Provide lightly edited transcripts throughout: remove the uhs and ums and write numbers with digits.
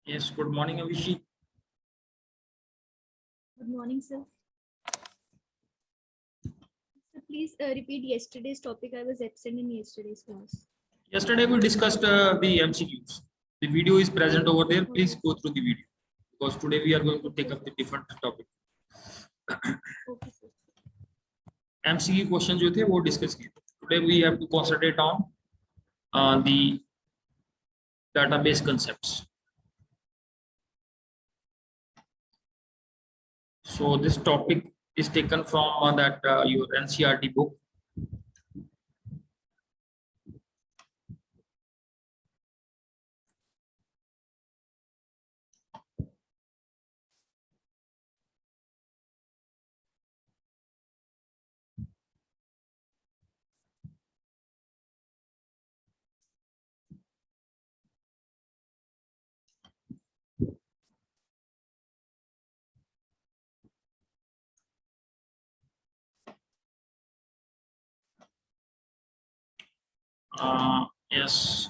Yes, good morning, Abhishek. Good morning, sir. So please repeat yesterday's topic. I was absent in yesterday's class. Yesterday we discussed the MCQs. The video is present over there. Please go through the video because today we are going to take up the different topic. Okay, sir. MCQ questions जो थे वो discuss किए. Today we have to concentrate on the database concepts. So this topic is taken from that your NCERT book. Yes.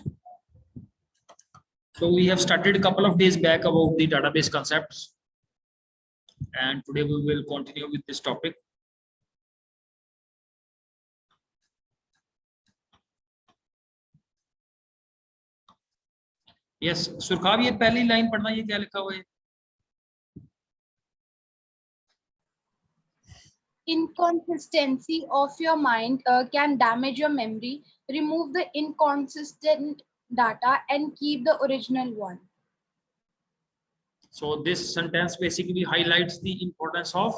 So we have started a couple of days back about the database concepts, and today we will continue with this topic. Yes, सुरखाब ये पहली line पढ़ना, ये क्या लिखा हुआ है? Inconsistency of your mind can damage your memory. Remove the inconsistent data and keep the original one. So this sentence basically highlights the importance of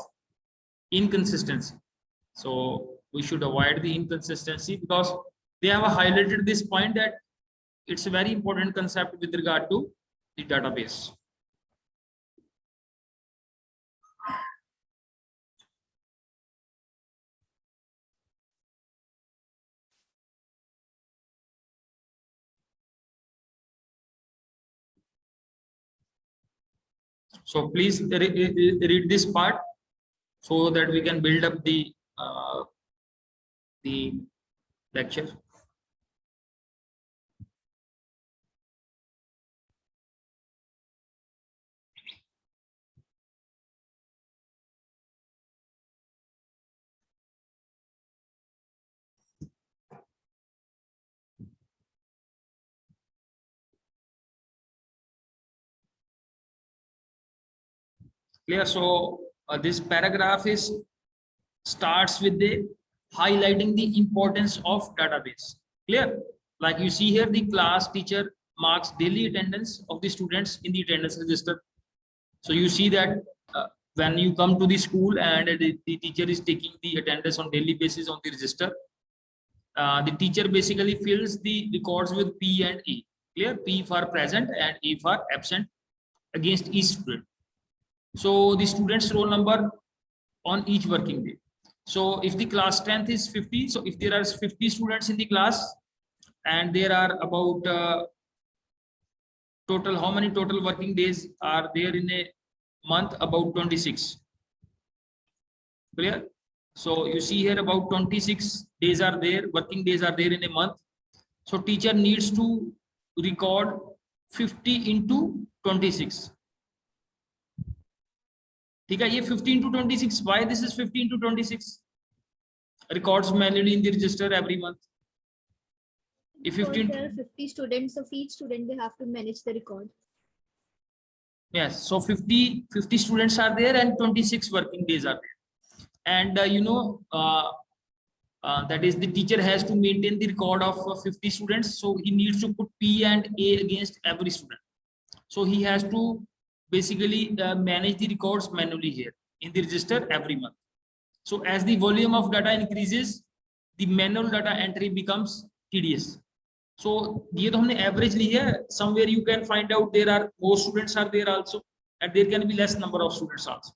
inconsistency. So we should avoid the inconsistency because they have highlighted this point that it's a very important concept with regard to the database. So please read this part so that we can build up the lecture. Clear? So this paragraph is starts with the highlighting the importance of database. Clear? Like you see here, the class teacher marks daily attendance of the students in the attendance register. So you see that when you come to the school and the teacher is taking the attendance on daily basis on the register, the teacher basically fills the records with P and A. Clear? P for present and A for absent against each student. So the student's roll number on each working day. So if the class strength is 50, so if there are 50 students in the class and there are about total, how many total working days are there in a month? About 26. Clear? So you see here about 26 days are there, working days are there in a month. So teacher needs to record 50 into 26. ठीक है, ये 50 into 26. Why this is 50 into 26? Records manually in the register every month. If 15, there are 50 students, so each student they have to manage the record. Yes, so 50 students are there and 26 working days are there. And that is the teacher has to maintain the record of 50 students. So he needs to put P and A against every student. So he has to basically manage the records manually here in the register every month. So as the volume of data increases, the manual data entry becomes tedious. So ये तो हमने average ली है. Somewhere you can find out there are more students are there also, and there can be less number of students also.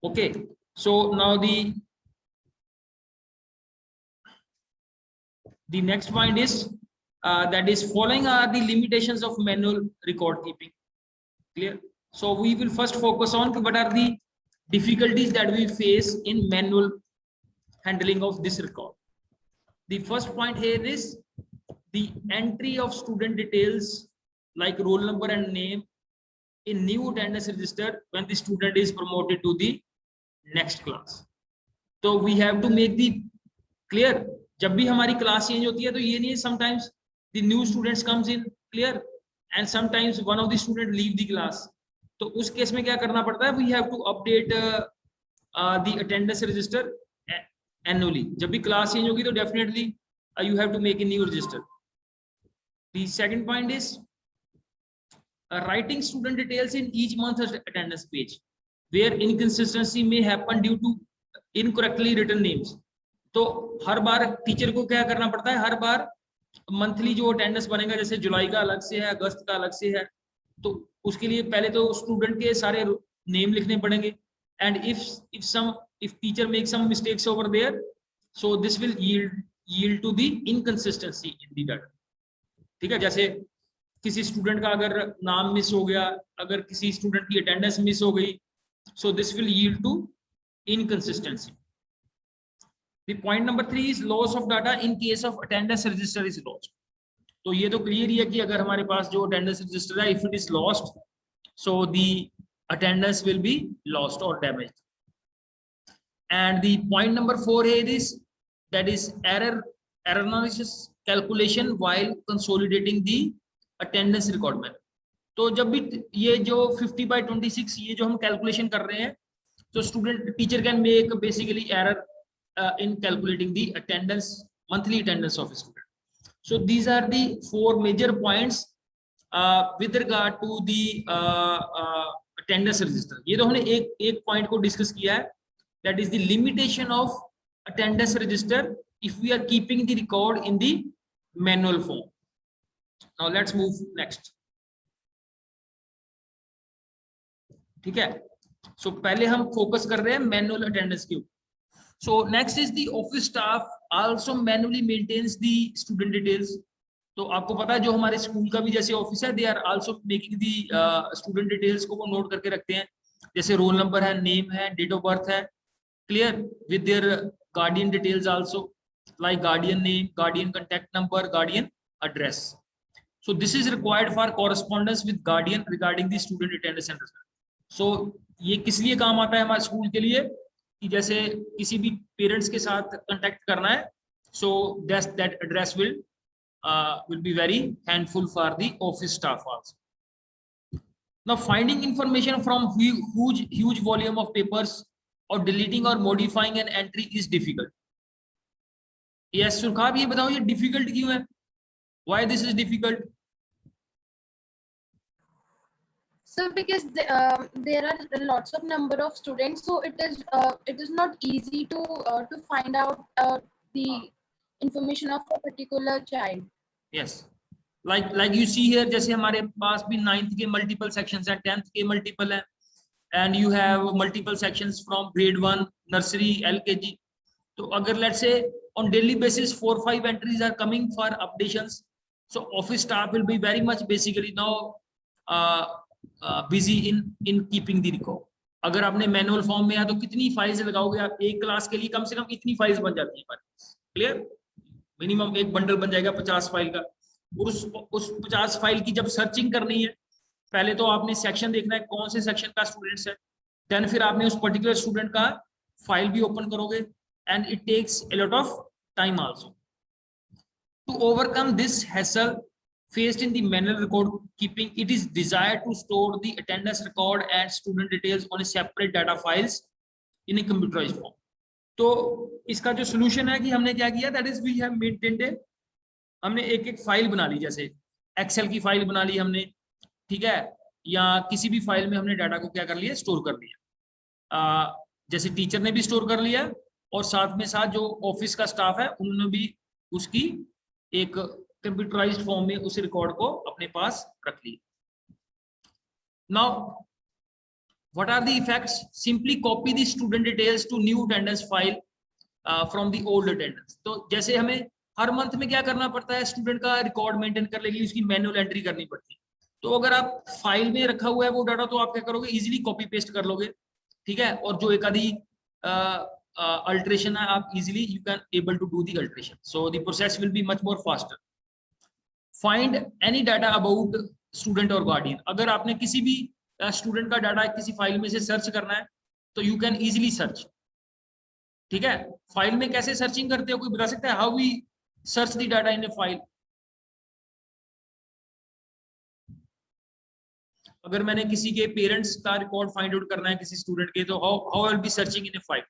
Okay, so now the next point is that is following are the limitations of manual record keeping. Clear? So we will first focus on what are the difficulties that we face in manual handling of this record. The first point here is the entry of student details like roll number and name in new attendance register when the student is promoted to the next class. So we have to make the clear, जब भी हमारी class change होती है तो ये नहीं है sometimes the new students comes in, clear, and sometimes one of the student leave the class. तो उस केस में क्या करना पड़ता है, we have to update the attendance register annually. जब भी क्लास चेंज होगी तो definitely you have to make a new register. The second point is writing student details in each month's attendance page where inconsistency may happen due to incorrectly written names. तो हर बार teacher को क्या करना पड़ता है, हर बार monthly जो attendance बनेगा, जैसे जुलाई का अलग से है, अगस्त का अलग से है, तो उसके लिए पहले तो स्टूडेंट के सारे नेम लिखने पड़ेंगे. And if teacher makes some mistakes over there, so this will yield to the inconsistency in the data. ठीक है, जैसे किसी स्टूडेंट का अगर नाम मिस हो गया, अगर किसी स्टूडेंट की अटेंडेंस मिस हो गई, so this will yield to inconsistency. The point number 3 is loss of data in case of attendance register is lost. तो ये तो क्लियर ही है कि अगर हमारे पास जो attendance register है, if it is lost, so the attendance will be lost or damaged. And the point number 4 here is that is error analysis calculation while consolidating the attendance record map. तो जब भी ये जो 50/26 ये जो हम calculation कर रहे हैं, तो student teacher can make basically error in calculating the attendance, monthly attendance of a student. So these are the 4 major points with regard to the attendance register. ये तो हमने एक पॉइंट को डिस्कस किया है, that is the limitation of attendance register if we are keeping the record in the manual form. Now let's move next. ठीक है, so पहले हम फोकस कर रहे हैं मैनुअल अटेंडेंस के ऊपर. So next is the office staff also manually maintains the student details. तो आपको पता है जो हमारे स्कूल का भी जैसे ऑफिस है, they are also making the student details को वो नोट करके रखते हैं, जैसे रोल नंबर है, नेम है, डेट ऑफ बर्थ है, clear, with their guardian details also, like guardian name, guardian contact number, guardian address. So this is required for correspondence with guardian regarding the student attendance and result. So ये किस लिए काम आता है हमारे school के लिए कि जैसे किसी भी पेरेंट्स के साथ कांटेक्ट करना है, so that address will be very handful for the office staff also. Now finding information from huge volume of papers or deleting or modifying an entry is difficult. Yes सुरखाब, ये बताओ ये difficult क्यों है? Why this is difficult? So because there are lots of number of students, so it is not easy to find out the information of a particular child. Yes, like you see here, जैसे हमारे पास भी 9th के multiple sections हैं, 10th के multiple हैं, and you have multiple sections from grade 1 nursery LKG. तो अगर let's say on daily basis 4-5 entries are coming for updations, so office staff will be very much basically now busy in keeping the record. अगर आपने manual form में या तो कितनी files लगाओगे आप, एक क्लास के लिए कम से कम इतनी फाइल्स बन जाती है, क्लियर, मिनिमम एक बंडल बन जाएगा 50 फाइल का. और उस 50 फाइल की जब सर्चिंग करनी है, पहले तो आपने सेक्शन देखना है कौन से सेक्शन का स्टूडेंट्स है, देन फिर आपने उस पर्टिकुलर स्टूडेंट का फाइल भी ओपन करोगे, and it takes a lot of time also. To overcome this hassle faced in the manual record keeping, it is desired to store the attendance record and student details on a separate data files in a computerized form. तो इसका जो solution है कि हमने क्या किया, that is we have maintained a, हमने एक फाइल बना ली, जैसे एक्सेल की फाइल बना ली हमने, ठीक है, या किसी भी फाइल में हमने डाटा को क्या कर लिया, स्टोर कर लिया, जैसे टीचर ने भी स्टोर कर लिया और साथ में साथ जो ऑफिस का स्टाफ है उन्होंने भी उसकी एक कंप्यूटराइज्ड फॉर्म में उस रिकॉर्ड को अपने पास रख लिया. Now what are the effects? Simply copy the student details to new attendance file from the old attendance. तो जैसे हमें हर मंथ में क्या करना पड़ता है, स्टूडेंट का रिकॉर्ड मेंटेन करने के लिए उसकी मैनुअल एंट्री करनी पड़ती है. तो अगर आप फाइल में रखा हुआ है वो डाटा, तो आप क्या करोगे, इजीली कॉपी पेस्ट कर लोगे, ठीक है, और जो एक आधी अल्टरेशन है आप easily you can able to do the alteration, so the process will be much more faster. Find any data about student और गार्डियन। अगर आपने किसी भी स्टूडेंट का डाटा किसी फाइल में से सर्च करना है तो यू कैन इजीली सर्च। ठीक है, फाइल में कैसे सर्चिंग करते हो, कोई बता सकता है how we search the data in a file? अगर मैंने किसी के पेरेंट्स का रिकॉर्ड फाइंड आउट करना है किसी स्टूडेंट के, तो how I will be searching in a file?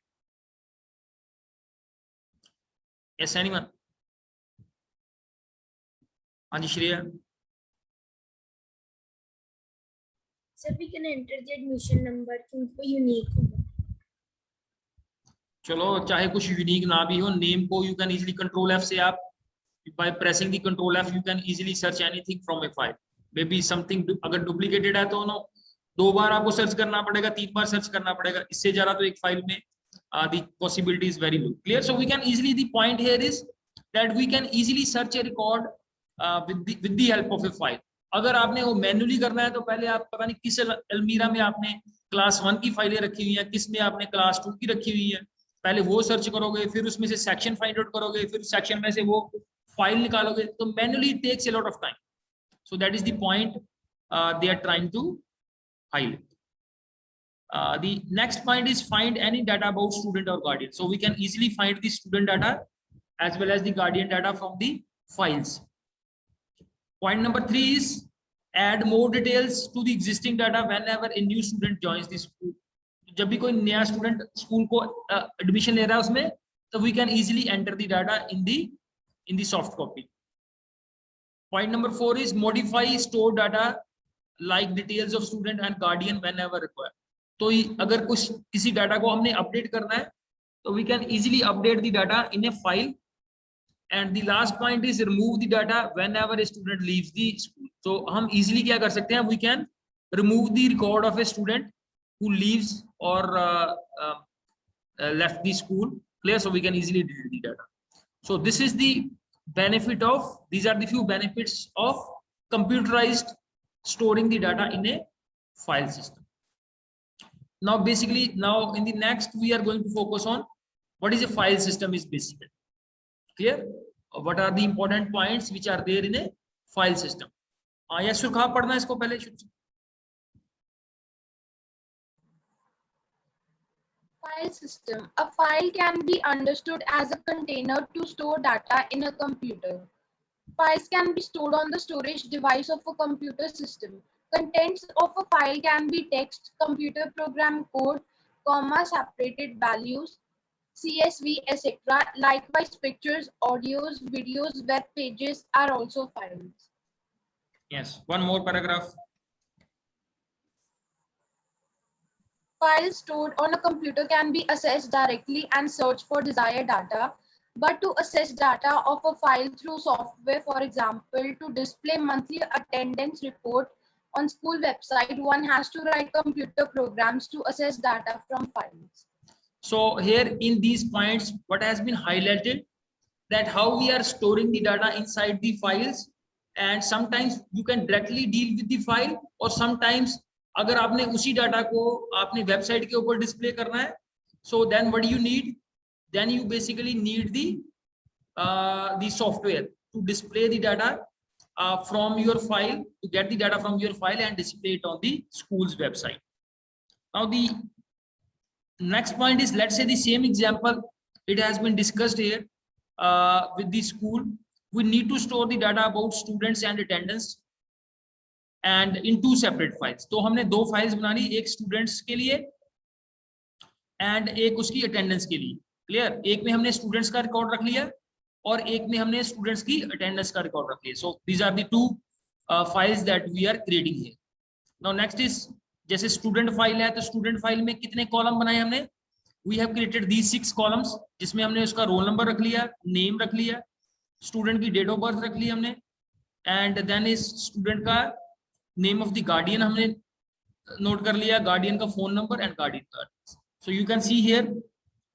Yes anyone? हाँ जी Shreya. Sir, we can enter the admission number क्योंकि वो unique होगा। चलो चाहे कुछ यूनिक ना भी हो, नेम को you can easily control F से आप by pressing the control F you can easily search anything from A file. May be something अगर डुप्लीकेटेड है तो नो 2 बार आपको सर्च करना पड़ेगा, 3 बार सर्च करना पड़ेगा, इससे ज्यादा तो एक फाइल में the possibility is very low. Clear? So we can easily, the point here is that we can easily search a record with the help of a file. अगर आपने वो मैन्युअली करना है तो पहले आप पता नहीं किस अलमीरा में आपने क्लास 1 की फाइलें रखी हुई हैं, किस में आपने क्लास 2 की रखी हुई है, पहले वो सर्च करोगे, फिर उसमें से सेक्शन फाइंड आउट करोगे, फिर सेक्शन में से वो फाइल निकालोगे, तो manually it takes a lot of time. So that is the point they are trying to highlight. The next point is find any data about student or guardian. So we can easily find the student data as well as the guardian data from the files. Point number 3 is add more details to the existing data whenever a new student joins the school. जब भी कोई नया student school को admission ले रहा है उसमें, तो we can easily enter the data in the soft copy. Point number 4 is modify stored data like details of student and guardian whenever required. तो अगर कुछ किसी डाटा को हमने अपडेट करना है तो we can easily update the data in a file. And the last point is remove the data whenever a student leaves the school. तो हम इजीली क्या कर सकते हैं, we can remove the record of a student who leaves or left the school. Clear? So we can easily delete the data. So this is the benefit of, these are the few benefits of computerized storing the data in a file system. Now basically, now in the next we are going to focus on what is a file system is basically. Clear? What are the important points which are there in a file system? yes sir, कहाँ पढ़ना है इसको पहले? File system. A file can be understood as a container to store data in a computer. Files can be stored on the storage device of a computer system. Contents of a file can be text, computer program code, comma separated values, CSV, etc. Likewise, pictures, audios, videos, web pages are also files. Yes, one more paragraph. Files stored on a computer can be accessed directly and search for desired data. But to access data of a file through software, for example, to display monthly attendance report on school website, one has to write computer programs to access data from files. So here in these points, what has been highlighted, that how we are storing the data inside the files, and sometimes you can directly deal with the file, or sometimes अगर आपने उसी data को आपने website के ऊपर display करना है, so then what do you need? Then you basically need the software to display the data from your file, to get the data from your file and display it on the school's website. Now the next point is, let's say the same example, it has been discussed here with the school. We need to store the data about students and attendance and in 2 separate files. तो हमने 2 files बना ली, एक students के लिए and एक उसकी attendance के लिए। क्लियर? एक में हमने स्टूडेंट्स का रिकॉर्ड रख लिया और एक में हमने स्टूडेंट्स की अटेंडेंस का रिकॉर्ड रख लिया। So these are the 2 files that we are creating here. Now next is, जैसे स्टूडेंट फाइल है तो स्टूडेंट फाइल में कितने कॉलम बनाए हमने? We have created these 6 columns, जिसमें हमने उसका रोल नंबर रख लिया, नेम रख लिया, स्टूडेंट की डेट ऑफ बर्थ रख ली हमने, एंड देन इज स्टूडेंट का नेम ऑफ द गार्डियन हमने नोट कर लिया, गार्डियन का फोन नंबर एंड गार्डियन का address. So you can see here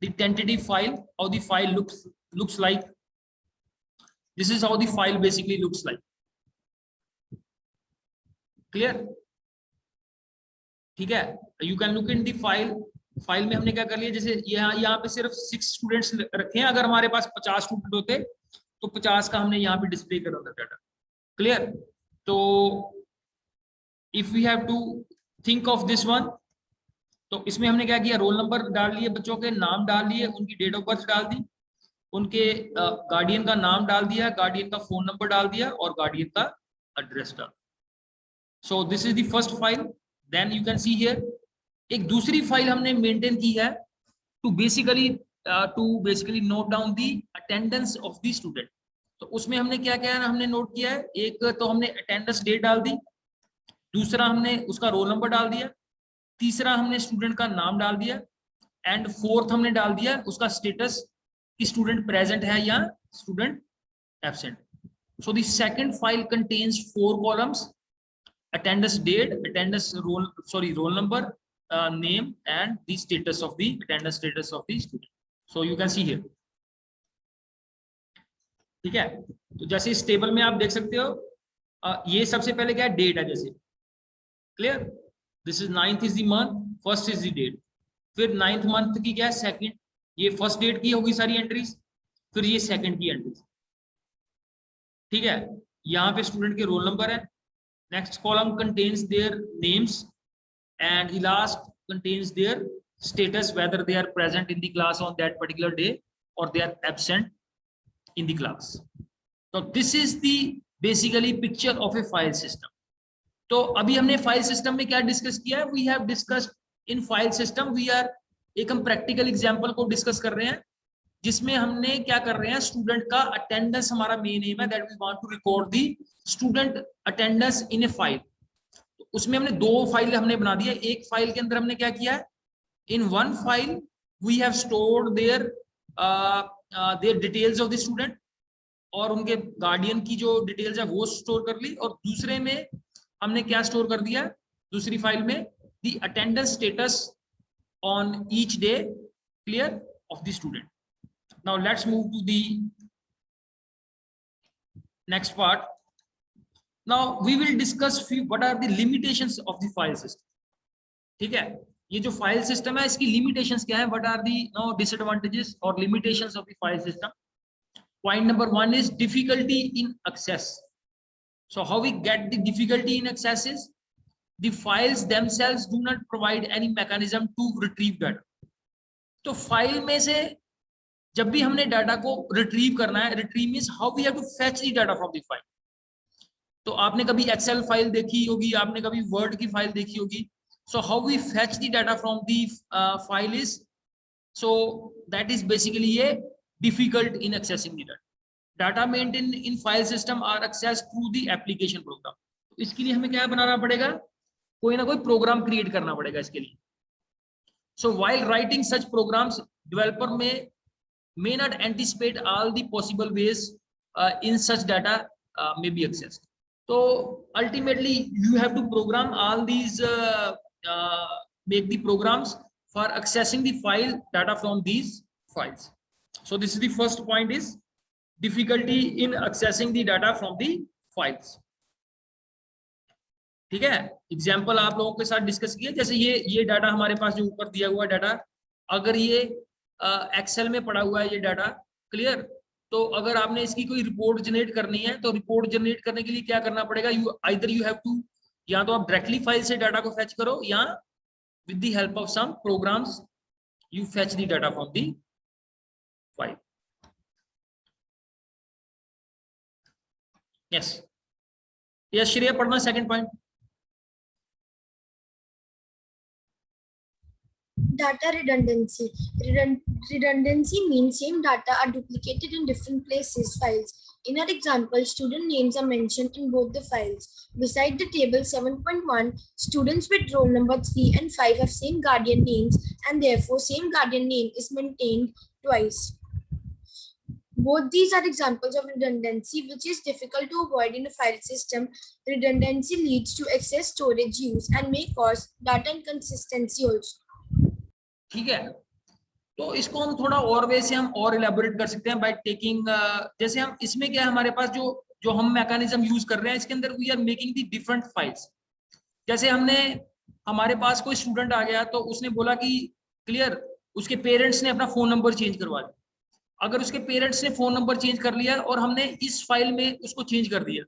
the tentative file, how the file looks like. This is how the file basically looks like. Clear? ठीक है? You can look in the file. File में हमने क्या कर लिया, जैसे यहाँ पे सिर्फ 6 स्टूडेंट्स रखे हैं, अगर हमारे पास 50 स्टूडेंट होते तो 50 का हमने यहाँ पे डिस्प्ले करा था डाटा। क्लियर? तो if we have to think of this one, तो इसमें हमने क्या किया, रोल नंबर डाल लिए, बच्चों के नाम डाल लिए, उनकी डेट ऑफ बर्थ डाल दी, उनके गार्डियन का नाम डाल दिया, गार्डियन का फोन नंबर डाल दिया और गार्डियन का एड्रेस डाल। So this is the first file. Then you can see here एक दूसरी फाइल हमने मेंटेन की है to basically note down the attendance of the student. तो उसमें हमने क्या क्या हमने नोट किया है, एक तो हमने अटेंडेंस डेट डाल दी, दूसरा हमने उसका रोल नंबर डाल दिया, तीसरा हमने स्टूडेंट का नाम डाल दिया, एंड फोर्थ हमने डाल दिया उसका स्टेटस कि स्टूडेंट प्रेजेंट है या student absent. So the second file contains 4 columns, attendance date, roll number, name and the status of the attendance status of the student. So you can see here. ठीक है, तो जैसे इस table में आप देख सकते हो, ये सबसे पहले क्या है, डेट है, जैसे clear, this is 9th is the month, first is the date, फिर 9th मंथ की क्या है सेकंड, ये फर्स्ट डेट की होगी सारी एंट्रीज, फिर ये सेकंड की एंट्रीज। ठीक है, यहाँ पे स्टूडेंट के रोल नंबर है, next column contains their names, and the last contains their status, whether they are present in the class on that particular day or they are absent in the class. So this is the basically picture of a file system. तो अभी हमने file system में क्या discuss किया है, we have discussed in file system, we are एक हम practical example को डिस्कस कर रहे हैं, जिसमें हमने क्या कर रहे हैं, स्टूडेंट का अटेंडेंस हमारा मेन एम है, that we want to record the student attendance in a file. तो उसमें हमने 2 फाइल हमने बना दिया, एक फाइल के अंदर हमने क्या किया है, in one file we have stored their details of the student, और उनके गार्डियन की जो डिटेल्स है वो स्टोर कर ली, और दूसरे में हमने क्या स्टोर कर दिया, दूसरी फाइल में the attendance status on each day clear of the student. Now let's move to the next part. Now we will discuss what are the limitations of the file system. ठीक है, ये जो file system है इसकी limitations क्या है, what are the disadvantages or limitations of the file system. Point number 1 is difficulty in access. So how we get the difficulty in access is the files themselves do not provide any mechanism to retrieve data. तो file में से जब भी हमने data को retrieve करना है, retrieve means how we have to fetch the data from the file. तो आपने कभी एक्सेल फाइल देखी होगी, आपने कभी वर्ड की फाइल देखी होगी, so how we fetch the data from the file is, so that is basically ये difficult in accessing the data maintain in file system are access through the application program. तो इसके लिए हमें क्या बनाना पड़ेगा, कोई ना कोई प्रोग्राम क्रिएट करना पड़ेगा इसके लिए। So while writing such programs developer may not anticipate all the possible ways in such data may be accessed. So ultimately you have to program all these make the programs for accessing the file data from these files. So this is the first point, is difficulty in accessing the data from the files. ठीक है, example आप लोगों के साथ discuss किया, जैसे ये data हमारे पास जो ऊपर दिया हुआ डाटा, अगर ये एक्सेल में पड़ा हुआ है ये डाटा क्लियर, तो अगर आपने इसकी कोई रिपोर्ट जनरेट करनी है, तो रिपोर्ट जनरेट करने के लिए क्या करना पड़ेगा, यू हैव टू, या तो आप डायरेक्टली फाइल से डाटा को फेच करो, या with the help of some programs you fetch the data from the file. Yes yes Shreya, पढ़ना second point. Data redundancy. Redundancy means same data are duplicated in different places, files. In our example, student names are mentioned in both the files. Beside the table 7.1, students with roll number 3 and 5 have same guardian names, and therefore same guardian name is maintained twice. Both these are examples of redundancy, which is difficult to avoid in a file system. Redundancy leads to excess storage use and may cause data inconsistency also. ठीक है, तो इसको हम थोड़ा और वे से हम और इलेबोरेट कर सकते हैं बाय टेकिंग, जैसे हम इसमें क्या है, हमारे पास जो हम मैकेनिज्म यूज कर रहे हैं, इसके अंदर we are making the different files. जैसे हमारे पास कोई स्टूडेंट आ गया, तो उसने बोला कि क्लियर, उसके पेरेंट्स ने अपना फोन नंबर चेंज करवा दिया। अगर उसके पेरेंट्स ने फोन नंबर चेंज कर लिया और हमने इस फाइल में उसको चेंज कर दिया,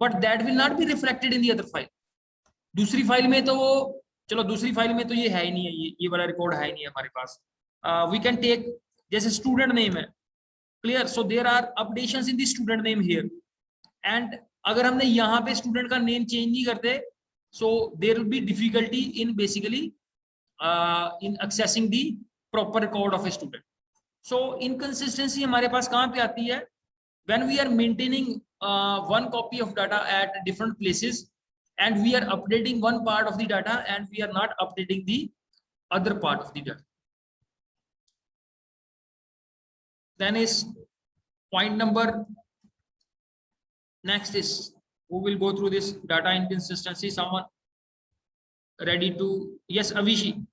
but that will not be reflected in the other file. दूसरी फाइल में तो वो, चलो दूसरी फाइल में तो ये है ही नहीं है, ये वाला रिकॉर्ड है ही नहीं है हमारे पास. वी कैन टेक जैसे स्टूडेंट नेम है, clear. So there are updations in the student name here, and अगर हमने यहाँ पे स्टूडेंट का नेम चेंज नहीं करते, so there will be difficulty in basically in accessing the proper record of a student. So inconsistency हमारे पास कहाँ पे आती है? when we are maintaining one copy of data at different places and we are updating one part of the data and we are not updating the other part of the data. Then is point number next is, who will go through this data inconsistency? Someone ready to? Yes, Avishi.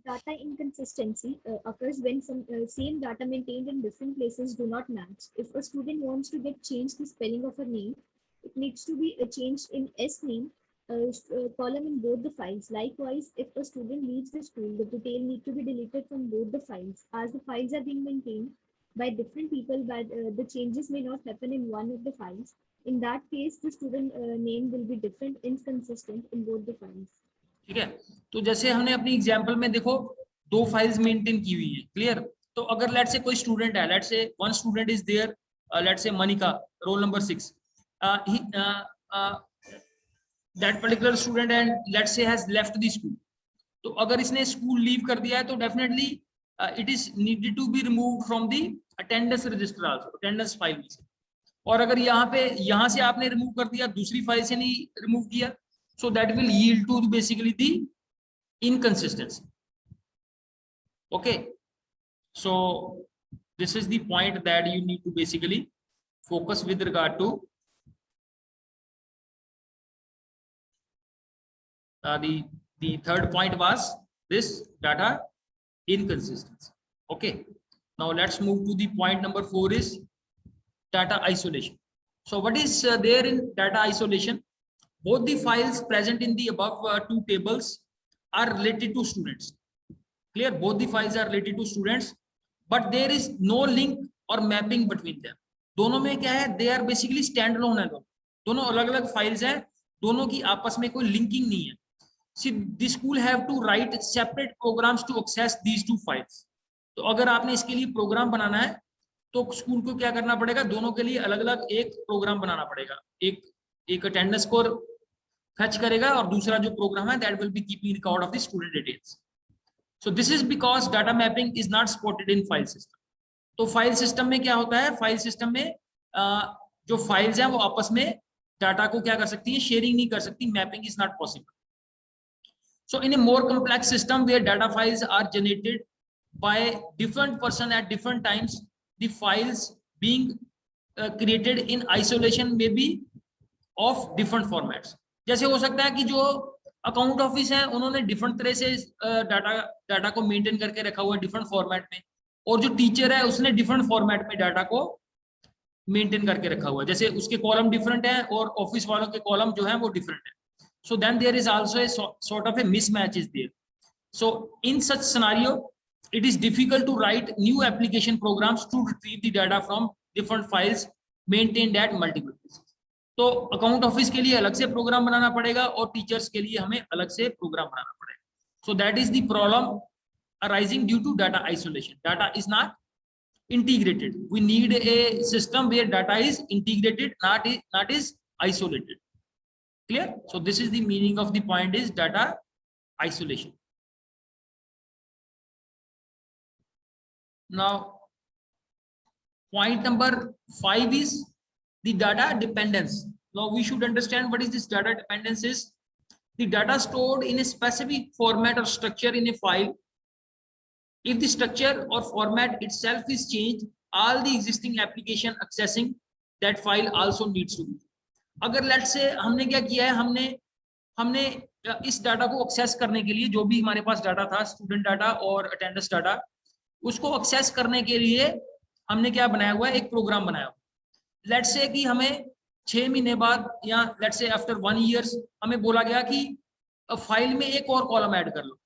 Data inconsistency occurs when some same data maintained in different places do not match. If a student wants to get changed the spelling of a name, it needs to be changed in S name column in both the files. Likewise, if a student leaves the school, the detail need to be deleted from both the files. As the files are being maintained by different people, but the changes may not happen in one of the files. In that case, the student name will be different, inconsistent in both the files. ठीक है. तो जैसे हमने अपनी example में देखो 2 files maintain की हुई है, क्लियर. तो अगर लेट्स से कोई स्टूडेंट है, let's say one student is there, let's say Manika, roll number 6, that particular student and let's say has left the school. तो अगर इसने स्कूल लीव कर दिया है तो definitely it is needed to be removed from the attendance register also, attendance file में से. और अगर यहाँ से आपने रिमूव कर दिया, दूसरी फाइल से नहीं रिमूव किया, so that will yield to basically the inconsistency. Okay, so this is the point that you need to basically focus with regard to the third point was this data inconsistency. Okay, now let's move to the point number 4 is data isolation. So what is there in data isolation? Both the files present in the above 2 tables are related to students. Clear? Both the files are related to students, but there is no link or mapping between them. दोनों में क्या है? They are basically standalone है. दोनों अलग-अलग files हैं, दोनों की आपस में कोई linking नहीं है. See, the school have to write separate programs to access these 2 files. तो अगर आपने इसके लिए प्रोग्राम बनाना है, तो स्कूल को क्या करना पड़ेगा? दोनों के लिए अलग-अलग एक प्रोग्राम बनाना पड़ेगा. एक अटेंडेंस स्कोर fetch करेगा और दूसरा जो प्रोग्राम है that will be keeping record of the student details. So this is because data mapping is not supported in file system. तो फाइल सिस्टम में क्या होता है? फाइल सिस्टम में जो फाइल्स हैं वो आपस में डाटा को क्या कर सकती है? शेयरिंग नहीं कर सकती. Mapping is not possible. So in a more complex system where data files are generated by different person at different times, the files being created in isolation may be of different formats. जैसे हो सकता है कि जो account office है उन्होंने different तरह से डाटा को मेंटेन करके रखा हुआ है डिफरेंट फॉर्मेट में, और जो टीचर है उसने डिफरेंट फॉर्मेट में डाटा को मेंटेन करके रखा हुआ है. जैसे उसके कॉलम डिफरेंट है और ऑफिस वालों के कॉलम जो है वो डिफरेंट है. So then there is also a sort of a mismatch is there. So in such scenario it is difficult to write new application programs to retrieve the data from different files maintained at multiple places. तो account office के लिए अलग से program बनाना पड़ेगा और teachers के लिए हमें अलग से प्रोग्राम बनाना पड़ेगा. So that is the problem arising due to data isolation. Data is not integrated. We need a system where data is integrated, not is isolated. Clear? So this is the meaning of the point is data isolation. Now point number 5 is the data dependence. Now we should understand what is this data dependence is. The data stored in a specific format or structure in a file. If the structure or format itself is changed, all the existing application accessing that file also needs to be. अगर let's say हमने क्या किया है, हमने इस data को access करने के लिए जो भी हमारे पास डाटा था, स्टूडेंट डाटा और अटेंडेंस डाटा, उसको एक्सेस करने के लिए हमने क्या बनाया हुआ है? एक प्रोग्राम बनाया हुआ. लेट्स से कि हमें 6 महीने बाद या लेट्स से आफ्टर 1 year हमें बोला गया कि फाइल में एक और कॉलम ऐड कर लो.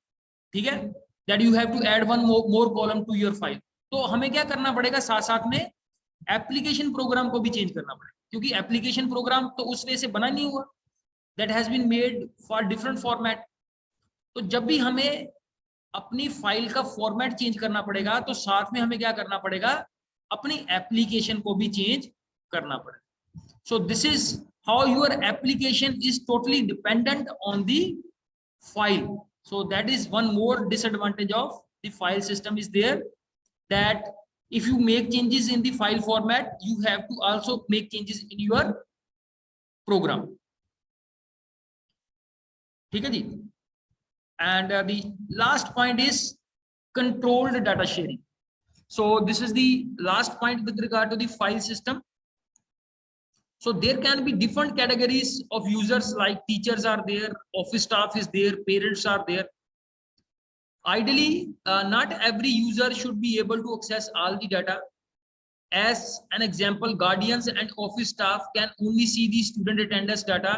ठीक है, that you have to add one more column to your file. तो हमें क्या करना पड़ेगा? साथ साथ में एप्लीकेशन प्रोग्राम को भी चेंज करना पड़ेगा, क्योंकि एप्लीकेशन प्रोग्राम तो उस वे से बना नहीं हुआ, that has been made for different format. तो जब भी हमें अपनी फाइल का फॉर्मेट चेंज करना पड़ेगा तो साथ में हमें क्या करना पड़ेगा, अपनी एप्लीकेशन को भी चेंज करना पड़ेगा। सो this is how your application is totally dependent on the file. So that is one more disadvantage of the file system is there, that if you make changes in the file format, you have to also make changes in your program. ठीक है जी। And the last point is controlled data sharing. So this is the last point with regard to the file system. So there can be different categories of users, like teachers are there, office staff is there, parents are there. Ideally, not every user should be able to access all the data. As an example, guardians and office staff can only see the student attendance data,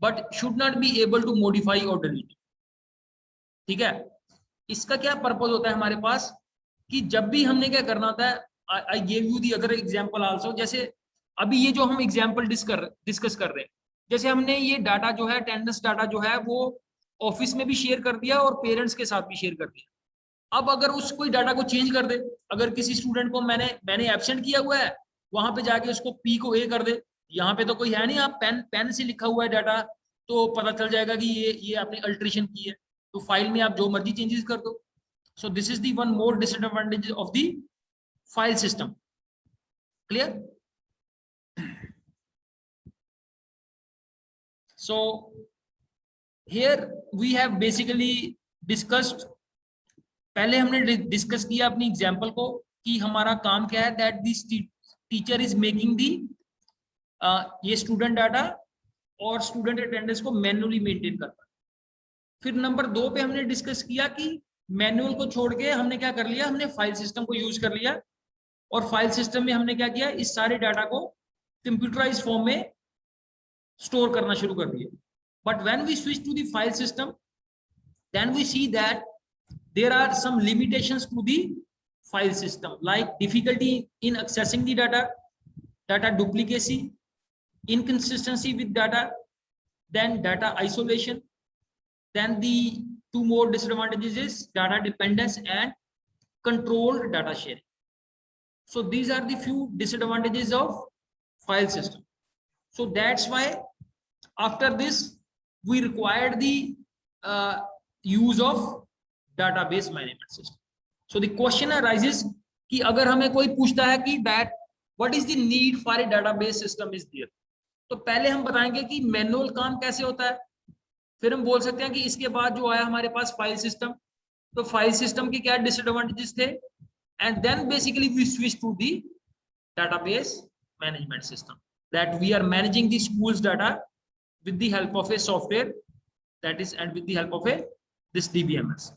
but should not be able to modify or delete. ठीक है, इसका क्या purpose होता है हमारे पास, कि जब भी हमने क्या करना होता है, I give you the other example also. जैसे अभी ये जो हम एग्जांपल डिस्कस कर रहे हैं, जैसे हमने ये डाटा जो है, अटेंडेंस डाटा जो है, वो ऑफिस में भी शेयर कर दिया और पेरेंट्स के साथ भी शेयर कर दिया। अब अगर उस कोई डाटा को चेंज कर दे, अगर किसी स्टूडेंट को मैंने एब्सेंट किया हुआ है, वहां पे जाके उसको पी को ए कर दे, यहाँ पे तो कोई है नहीं, आप पेन से लिखा हुआ है डाटा, तो पता चल जाएगा कि ये आपने अल्टरेशन की है, तो फाइल में आप जो मर्जी चेंजेस कर दो। सो this is the one more disadvantage of the file system. Clear? So here we have basically discussed, पहले हमने डिस्कस किया अपनी एग्जांपल को कि हमारा काम क्या है, that this teacher is making the ये स्टूडेंट डाटा और स्टूडेंट अटेंडेंस को मैन्युअली मेंटेन करता है। फिर नंबर 2 पे हमने डिस्कस किया कि मैनुअल को छोड़ के हमने क्या कर लिया, हमने फाइल सिस्टम को यूज कर लिया, और फाइल सिस्टम में हमने क्या किया, इस सारे डाटा को कंप्यूटराइज फॉर्म में स्टोर करना शुरू कर दिया। But when we switch to the file system, then we see that there are some limitations to the file system, like difficulty in accessing the data, data duplicacy, inconsistency with data, then data isolation, then the 2 more disadvantages is data dependence and controlled data sharing. So these are the few disadvantages of file system. So that's why after this we required the use of database management system. So the question arises कि अगर हमें कोई पूछता है कि that what is the need for a database system is there, तो पहले हम बताएंगे कि मैनुअल काम कैसे होता है, फिर हम बोल सकते हैं कि इसके बाद जो आया हमारे पास फाइल सिस्टम, तो फाइल सिस्टम के क्या डिसएडवांटेजेस थे, and then basically we switch to the database management system, that we are managing the school's data with the help of a software, that is, and with the help of this DBMS.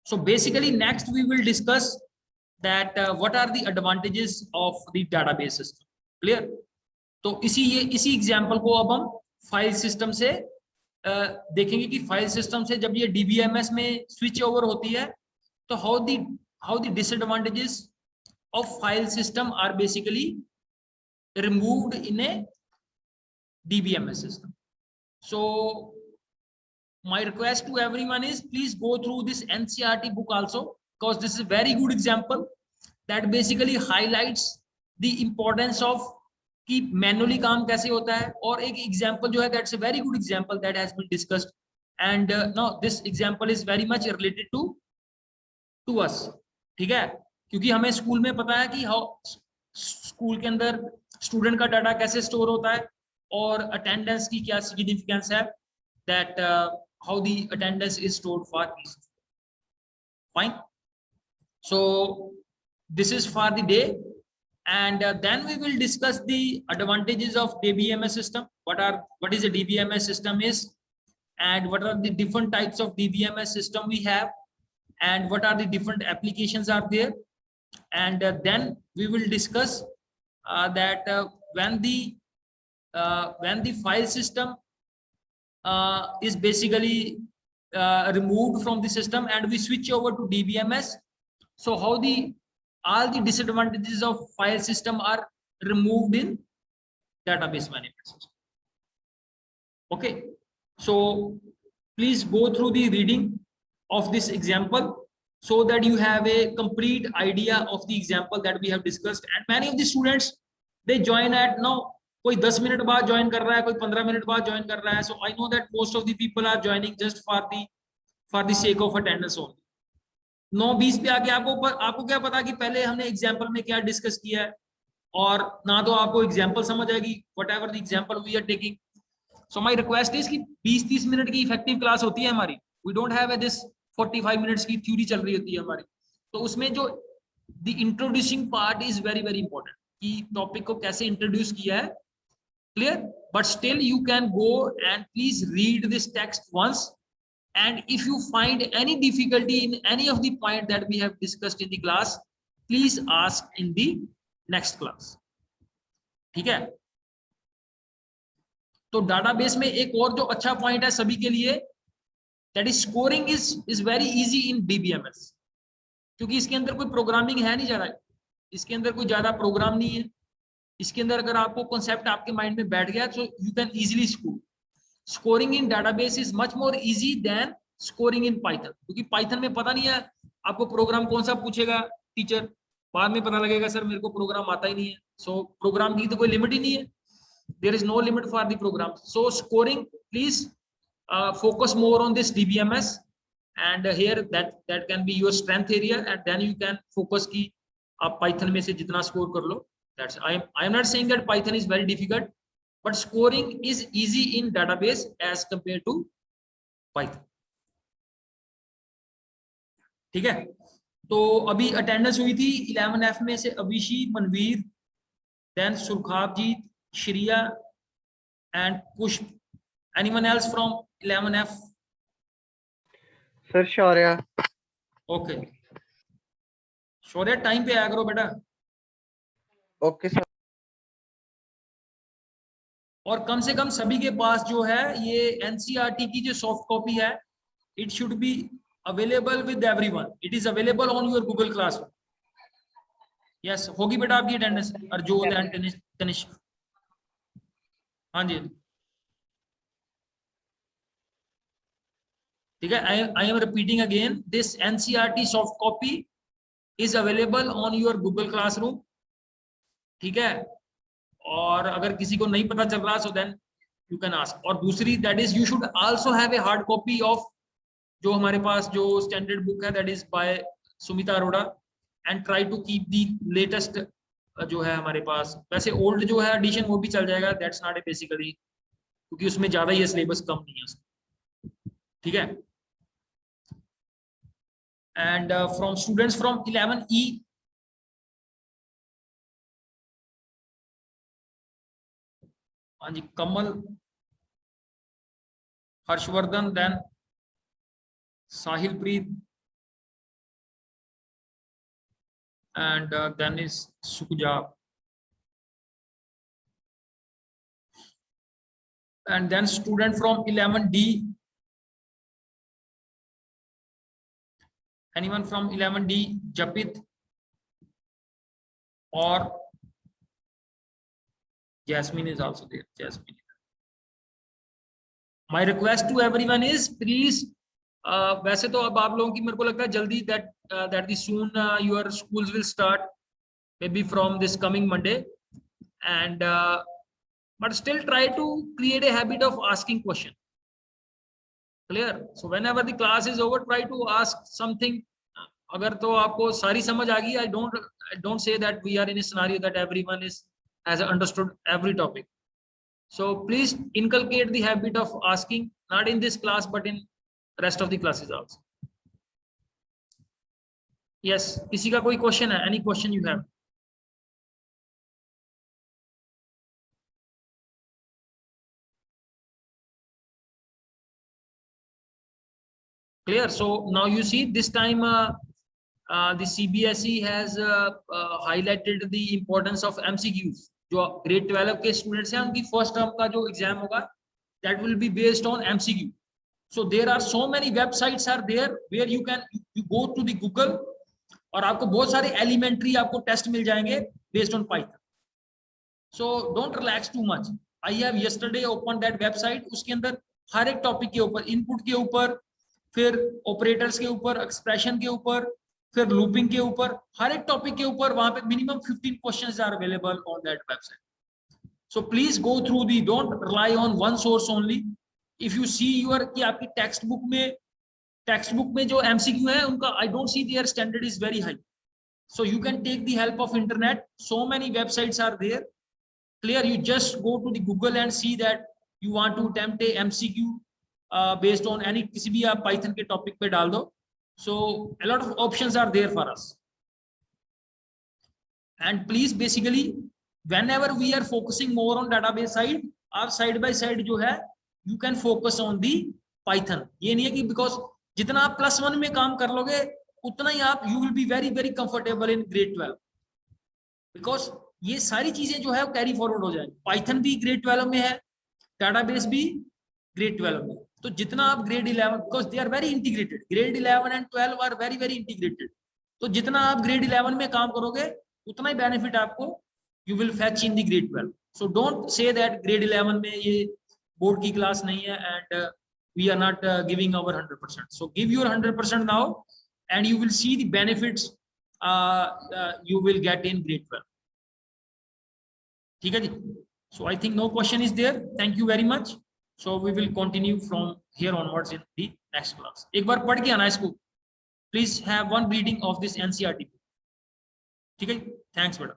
So basically next we will discuss that what are the advantages of the database system. Clear? तो इसी example को अब हम file system से देखेंगे कि file system से जब ये DBMS में स्विच ओवर होती है, तो how the disadvantages of file system are basically removed in a DBMS system. So my request to everyone is please go through this NCERT book also, because this is a very good example that basically highlights the importance of कि manually काम कैसे होता है, और एक example जो है that's a very good example that has been discussed, and now this example is very much related to us. ठीक है, क्योंकि हमें स्कूल में पता है कि हाउ स्कूल के अंदर स्टूडेंट का डाटा कैसे स्टोर होता है और अटेंडेंस की क्या सिग्निफिकेंस है, that how the attendance is stored for this. Fine, so this is for the day, and then we will discuss the advantages of DBMS system, what is a DBMS system is, and what are the different types of DBMS system we have, and what are the different applications are there, and then we will discuss that when the file system is basically removed from the system and we switch over to DBMS, so how the all the disadvantages of file system are removed in database management system. Okay, so please go through the reading of this example so that you have a complete idea of the example that we have discussed. And many of the students, they join at now, कोई 10 minute बाद join कर रहा है, कोई 15 minute बाद join कर रहा है. So I know that most of the people are joining just for the sake of attendance only. 9:20 पे आके आपको क्या पता कि पहले हमने एग्जाम्पल में क्या डिस्कस किया है, और ना तो आपको एग्जाम्पल समझ आएगी whatever the example we are taking. So my request is कि 20-30 मिनट की इफेक्टिव क्लास होती है हमारी. We don't have this 45 minutes की थ्योरी चल रही होती है हमारी. तो उसमें जो the introducing part is very very important कि टॉपिक को कैसे इंट्रोड्यूस किया है. Clear? But still you can go and please read this text once, and if you find any difficulty in any of the point that we have discussed in the class, please ask in the next class. ठीक है? तो database में एक और जो अच्छा point है सभी के लिए, that is scoring is very easy in DBMS, क्योंकि इसके अंदर कोई प्रोग्रामिंग है नहीं ज्यादा, इसके अंदर कोई ज्यादा प्रोग्राम नहीं है. इसके अंदर अगर आपको कॉन्सेप्ट आपके माइंड में बैठ गया तो you can easily score. Scoring in database is much more easy than scoring in Python, क्योंकि पाइथन में पता नहीं है आपको प्रोग्राम कौन सा पूछेगा टीचर, बाद में पता लगेगा सर मेरे को प्रोग्राम आता ही नहीं है. सो प्रोग्राम की तो कोई लिमिट ही नहीं है, there is no limit for the program. So scoring, please focus more on this DBMS, and here that can be your strength area, and then you can focus ki aap Python में से जितना score कर लो. That's I am not saying that Python is very difficult, but scoring is easy in database as compared to Python. ठीक है? तो अभी attendance हुई थी 11F में से Abhishi, Manveer, then Surkhabjit, Shriya and Pushp. Anyone else from 11F? Sir Shaurya. Okay. Shaurya time पे आया करो बेटा. Okay sir. और कम से कम सभी के पास जो है ये NCERT की जो सॉफ्ट कॉपी है, it should be available with everyone. It is available on your Google Classroom. Yes, होगी बेटा आपकी अटेंडेंस. अर्जुन एंड तनिष्क. हाँ जी ठीक है. I am repeating again, this NCERT soft copy is available on your Google Classroom. ठीक है, और अगर किसी को नहीं पता चल रहा so then you can ask. और दूसरी that is you should also have a hard copy of जो हमारे पास जो standard book है, that is by Sumita Arora, and try to keep the latest जो है हमारे पास. वैसे ओल्ड जो है एडिशन वो भी चल जाएगा, दैट्स नॉट ए बेसिकली, क्योंकि उसमें ज्यादा ही सिलेबस कम नहीं है उसमें. ठीक है. And from students from 11E, हाँ जी, Kamal, Harshvardhan, then Sahil Preet, and then is Sukhja, and then student from 11D. Anyone from 11D? Japit or Jasmine is also there. Jasmine. My request to everyone is please, वैसे तो अब आप लोगों की मेरे को लगता है जल्दी that the soon your schools will start, maybe from this coming Monday, and but still try to create a habit of asking question. Clear? So whenever the class is over, try to ask something. अगर तो आपको सारी समझ आ गई, I don't say that we are in a scenario that everyone has understood every topic. So please inculcate the habit of asking, not in this class but in rest of the classes also. Yes, किसी का कोई question है? Any question you have? Clear? So now you see this time the CBSE has highlighted the importance of MCQs. जो grade 12 के students हैं उनकी first term का जो exam होगा, that will be based on MCQ. So there are so many websites are there where you go to the Google और आपको बहुत सारे एलिमेंट्री आपको टेस्ट मिल जाएंगे based on Python. So don't relax too much. I have yesterday open that website. उसके अंदर हर एक topic के ऊपर, इनपुट के ऊपर, फिर ऑपरेटर्स के ऊपर, एक्सप्रेशन के ऊपर, फिर लूपिंग के ऊपर, हर एक टॉपिक के ऊपर वहां पे minimum 15 questions are available on that website. So please go through the, don't rely on one source only. If you see your कि आपकी टेक्स्ट बुक में जो एमसीक्यू है उनका, I don't see their standard is very high. So you can take the help of internet. So many websites are there. Clear? You just go to the Google and see that you want to attempt a MCQ based on any किसी भी आप Python के topic पे डाल दो. So a lot of options are there for us. And please basically whenever we are focusing more on database side, आप side by side जो है you can focus on the Python. ये नहीं है कि because जितना आप +1 में काम कर लोगे उतना ही आप you will be very very comfortable in grade 12, because ये सारी चीजें जो है वो कैरी फॉरवर्ड हो जाएंगी. पाइथन भी ग्रेड 12 में है, डेटाबेस भी ग्रेड 12 में. तो जितना आप grade 11, because they are very integrated, grade 11 and 12 are very very integrated. तो जितना आप ग्रेड 11 में काम करोगे उतना ही बेनिफिट आपको you will fetch in the grade 12. So don't say that grade 11 में ये बोर्ड की क्लास नहीं है and we are not giving our 100%. So give your 100% now and you will see the benefits you will get in grade 12. ठीक है जी. So I think no question is there. Thank you very much. So we will continue from here onwards in the next class. एक बार पढ़ के आना इसको. Please have one reading of this NCERT. ठीक है. Thanks बेटा.